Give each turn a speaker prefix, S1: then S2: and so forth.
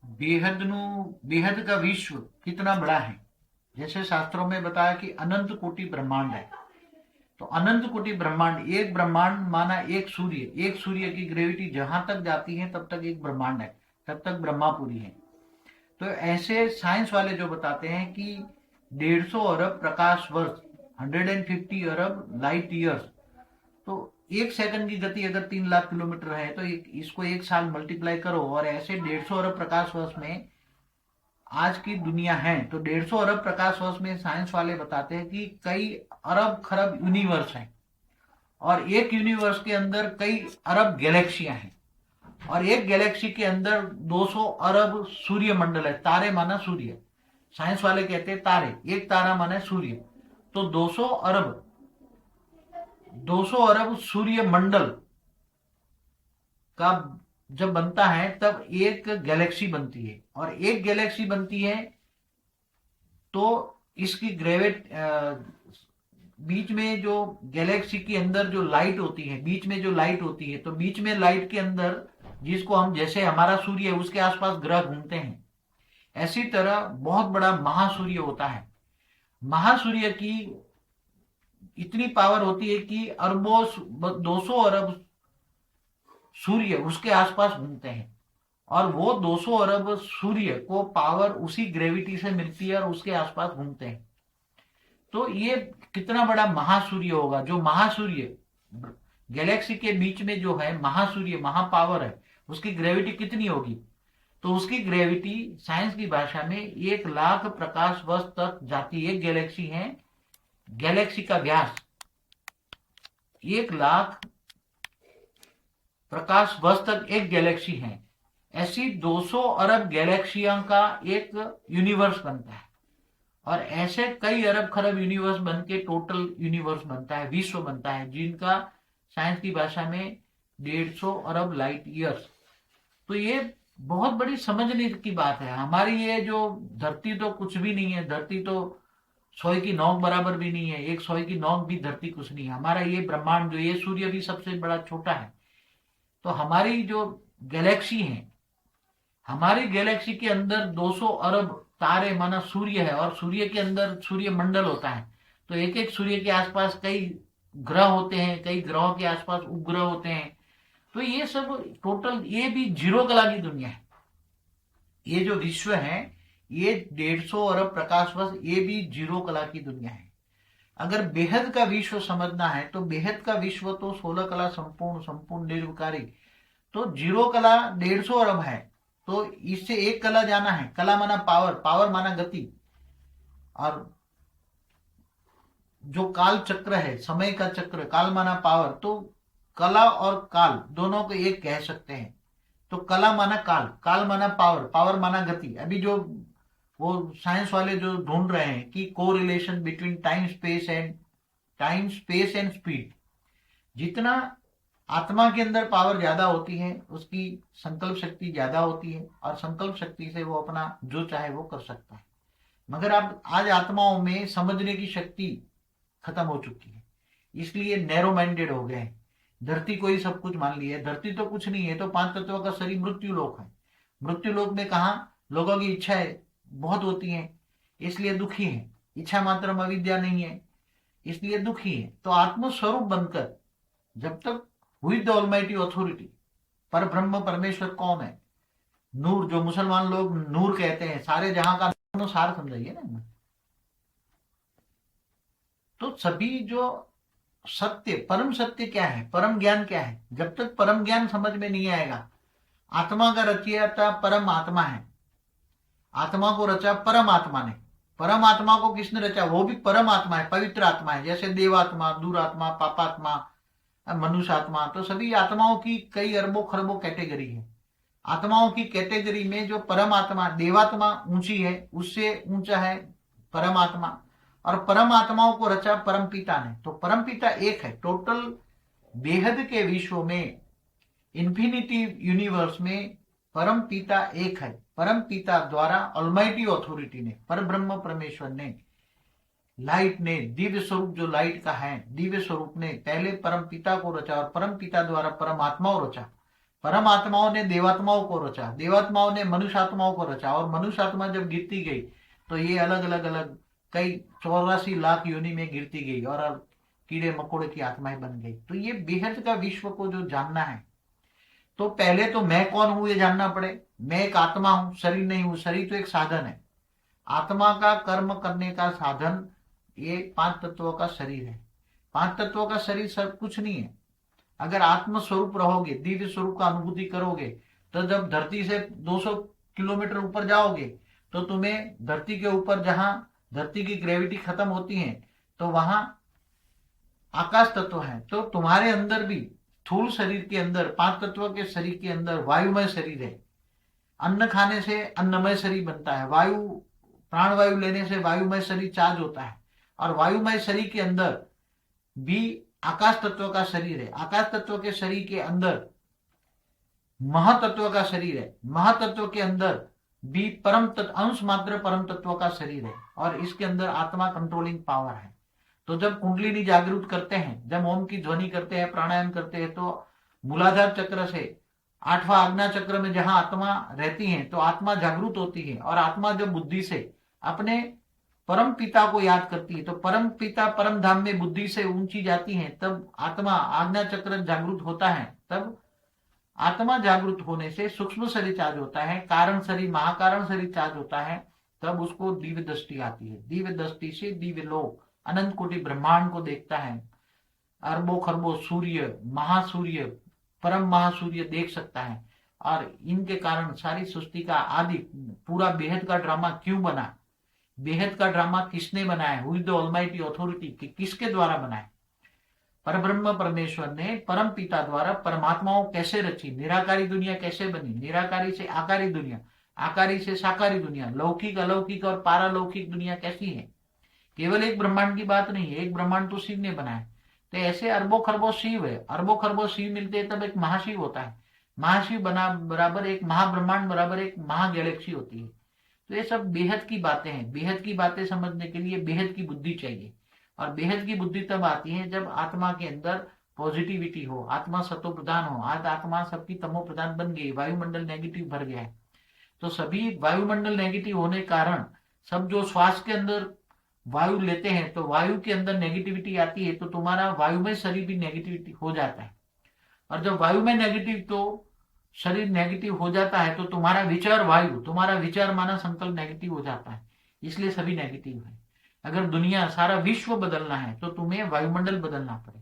S1: बेहद का विश्व कितना बड़ा है। जैसे शास्त्रों में बताया कि अनंत कोटि ब्रह्मांड है। तो अनंत कोटि ब्रह्मांड, एक ब्रह्मांड माना एक सूर्य की ग्रेविटी जहां तक जाती है तब तक एक ब्रह्मांड है, तब तक ब्रह्मापुरी है। तो ऐसे साइंस वाले जो बताते हैं कि 150 अरब प्रकाश वर्ष, 150 अरब लाइट ईयर्स, तो एक सेकंड की गति अगर 3 लाख किलोमीटर है तो इसको एक साल मल्टीप्लाई करो, और ऐसे 150 अरब प्रकाश वर्ष में आज की दुनिया है। तो 150 अरब प्रकाश वर्ष में साइंस वाले बताते हैं कि कई अरब खरब यूनिवर्स हैं, और एक यूनिवर्स के अंदर कई अरब गैलेक्सियां हैं, और एक गैलेक्सी के अंदर 200 अरब सूर्य मंडल है। तारे माना सूर्य, साइंस वाले कहते हैं तारे, एक तारा माना सूर्य। तो 200 अरब सूर्य मंडल का जब बनता है तब एक गैलेक्सी बनती है, और एक गैलेक्सी बनती है तो इसकी ग्रेविट बीच में जो गैलेक्सी के अंदर जो लाइट होती है, बीच में जो लाइट होती है, तो बीच में लाइट के अंदर, जिसको हम, जैसे हमारा सूर्य है उसके आसपास ग्रह घूमते हैं, ऐसी तरह बहुत बड़ा महासूर्य होता है। महासूर्य की इतनी पावर होती है कि अरबों 200 अरब सूर्य उसके आसपास घूमते हैं, और वो 200 अरब सूर्य को पावर उसी ग्रेविटी से मिलती है और उसके आसपास घूमते हैं। तो ये कितना बड़ा महासूर्य होगा। जो महासूर्य गैलेक्सी के बीच में जो है महासूर्य, महापावर है, उसकी ग्रेविटी कितनी होगी? तो उसकी ग्रेविटी साइंस की भाषा में 1 लाख प्रकाश वर्ष तक जाती है। गैलेक्सी है, गैलेक्सी का व्यास 1 लाख प्रकाश वर्ष तक एक गैलेक्सी है। ऐसी 200 अरब गैलेक्सियों का एक यूनिवर्स बनता है, और ऐसे कई अरब खरब यूनिवर्स बन के टोटल यूनिवर्स बनता है, विश्व बनता है, जिनका साइंस की भाषा में 150 अरब लाइट ईयर्स। तो ये बहुत बड़ी समझने की बात है। हमारी ये जो धरती तो कुछ भी नहीं है, धरती तो सोए की नोक बराबर भी नहीं है, एक सोए की नोक भी धरती कुछ नहीं है। हमारा ये ब्रह्मांड जो, ये सूर्य भी सबसे बड़ा छोटा है। तो हमारी जो गैलेक्सी है, हमारी गैलेक्सी के अंदर 200 अरब तारे माना सूर्य है, और सूर्य के अंदर सूर्य मंडल होता है। तो एक एक सूर्य के आसपास कई ग्रह होते हैं, कई ग्रहों के आसपास उपग्रह होते हैं। तो ये सब टोटल, ये भी जीरो कला की दुनिया है। ये जो विश्व है, ये 150 अरब प्रकाश वर्ष, ये भी जीरो कला की दुनिया है। अगर बेहद का विश्व समझना है तो बेहद का विश्व तो 16 कला संपूर्ण, संपूर्ण निर्विकारी। तो जीरो कला 150 अरब है, तो इससे एक कला जाना है। कला माना पावर, पावर माना गति, और जो काल चक्र है, समय का चक्र, काल माना पावर। तो कला और काल दोनों को एक कह सकते हैं। तो कला माना काल, काल माना पावर, पावर माना गति। अभी जो वो साइंस वाले जो ढूंढ रहे हैं कि को relation between time space and speed, जितना आत्मा के अंदर पावर ज्यादा होती है उसकी संकल्प शक्ति ज्यादा होती है, और संकल्प शक्ति से वो अपना जो चाहे वो कर सकता है। मगर अब आज आत्माओं में समझने की शक्ति खत्म हो चुकी है, इसलिए नैरो माइंडेड हो गए हैं। धरती को ही सब कुछ मान लिया है। धरती तो कुछ नहीं है, तो 5 तत्वों का शरीर मृत्यु लोक है। मृत्यु लोक में कहा लोगों की इच्छाएं बहुत होती हैं, इसलिए दुखी है। इच्छा मात्र अविद्या नहीं है, इसलिए दुखी है। तो आत्मस्वरूप बनकर जब तक हुई द ऑलमाइटी अथॉरिटी, पर ब्रह्म परमेश्वर कौन है? नूर, जो मुसलमान लोग नूर कहते हैं, सारे जहां का सार समझाइए ना। तो सभी जो सत्य, परम सत्य क्या है, परम ज्ञान क्या है, जब तक परम ज्ञान समझ में नहीं आएगा। आत्मा का रचयिता परम आत्मा है, आत्मा को रचा परम आत्मा ने। परम आत्मा को किसने रचा? वो भी परम आत्मा है, पवित्र आत्मा है। जैसे देवात्मा, दूरात्मा, पापात्मा, मनुष्य आत्मा। तो सभी आत्माओं की कई अरबों खरबों कैटेगरी है। आत्माओं की कैटेगरी में जो परम आत्मा, देवात्मा ऊंची है, उससे ऊंचा है परम आत्मा। और परम आत्माओं को रचा परम पिता ने। तो परम पिता एक है। टोटल बेहद के विश्व में, इंफिनिटी यूनिवर्स में परम पिता एक है। परम पिता द्वारा ऑलमाइटी अथॉरिटी ने, पर ब्रह्म परमेश्वर ने, लाइट ने, दिव्य स्वरूप जो लाइट का है, दिव्य स्वरूप ने पहले परम पिता को रचा, और परम पिता द्वारा परमात्मा को रचा। परम आत्माओं ने देवात्माओं को रचा, देवात्माओं ने मनुष्य आत्माओं को रचा, और मनुष्य आत्मा जब गिरती गई तो ये अलग अलग अलग कई 84 लाख योनि में गिरती गई और अब कीड़े मकोड़े की आत्माएं बन गई। तो ये बेहद का विश्व को जो जानना है, तो पहले तो मैं कौन हूं ये जानना पड़े। मैं एक आत्मा हूं, शरीर नहीं हूं। शरीर तो एक साधन है, आत्मा का कर्म करने का साधन ये 5 तत्वों का शरीर है। 5 तत्वों का शरीर सब कुछ नहीं है। अगर आत्म स्वरूप रहोगे, दिव्य स्वरूप का अनुभूति करोगे, तो जब धरती से 200 किलोमीटर ऊपर जाओगे तो तुम्हें धरती के ऊपर, जहां धरती की ग्रेविटी खत्म होती है, तो वहां आकाश तत्व है। तो तुम्हारे अंदर भी स्थूल शरीर के अंदर, 5 तत्वों के शरीर के अंदर वायुमय शरीर है। अन्न खाने से अन्नमय शरीर बनता है, वायु प्राणवायु लेने से वायुमय शरीर चार्ज होता है, और वायुमय शरीर के अंदर भी आकाश तत्व का शरीर है। आकाश तत्व के शरीर के अंदर महातत्व का शरीर है। महातत्व के अंदर भी परम तत्व, अंश मात्र परम तत्व का शरीर है, और इसके अंदर आत्मा कंट्रोलिंग पावर है। तो जब कुंडलिनी जागृत करते हैं, जब ओम की ध्वनि करते हैं, प्राणायाम करते हैं, तो मूलाधार चक्र से 8वां आज्ञा चक्र में जहां आत्मा रहती है, तो आत्मा जागृत होती है, और आत्मा जब बुद्धि से अपने परम पिता को याद करती है, तो परम पिता परम धाम में बुद्धि से ऊंची जाती है, तब आत्मा आज्ञा चक्र जागृत होता है। तब आत्मा जागृत होने से सूक्ष्म शरीर चार्ज होता है, कारण शरीर, महाकारण शरीर चार्ज होता है, तब उसको दिव्य दृष्टि आती है। दिव्य दृष्टि से दिव्य लोक, अनंत कोटि ब्रह्मांड को देखता है, अरबों खरबों सूर्य, महासूर्य, परम महासूर्य देख सकता है, और इनके कारण सारी सृष्टि का आदि पूरा बेहद का ड्रामा क्यों बना, बेहद का ड्रामा किसने बनाया, who is the almighty authority, किसके द्वारा बनाया। परब्रह्म परमेश्वर ने परम पिता द्वारा परमात्माओं कैसे रची, निराकारी दुनिया कैसे बनी, निराकारी से आकारी दुनिया, आकारी से साकारी दुनिया, लौकिक अलौकिक और पारालौकिक दुनिया कैसी है। केवल एक ब्रह्मांड की बात नहीं है, एक ब्रह्मांड तो शिव ने बनाया, तो ऐसे अरबों खरबों शिव है, अरबों खरबों शिव मिलते हैं तब एक महाशिव होता है। महाशिव बना बराबर एक महाब्रह्मांड बराबर एक महागैलेक्सी होती है। तो ये सब बेहद की बातें हैं। बेहद की बातें समझने के लिए बेहद की बुद्धि चाहिए, और बेहद की बुद्धि तब आती है जब आत्मा के अंदर पॉजिटिविटी हो, आत्मा सतो प्रधान हो। आज आत्मा सबकी तमो प्रधान बन गई, वायुमंडल नेगेटिव भर गया है। तो सभी वायुमंडल नेगेटिव होने कारण सब जो श्वास के अंदर वायु लेते हैं, तो वायु के अंदर नेगेटिविटी आती है, तो तुम्हारा वायुमय शरीर भी नेगेटिविटी हो जाता है। और जब वायु में नेगेटिव, तो शरीर नेगेटिव हो जाता है, तो तुम्हारा विचार वायु, तुम्हारा विचार माना संकल्प नेगेटिव हो जाता है, इसलिए सभी नेगेटिव है। अगर दुनिया सारा विश्व बदलना है तो तुम्हें वायुमंडल बदलना पड़ेगा।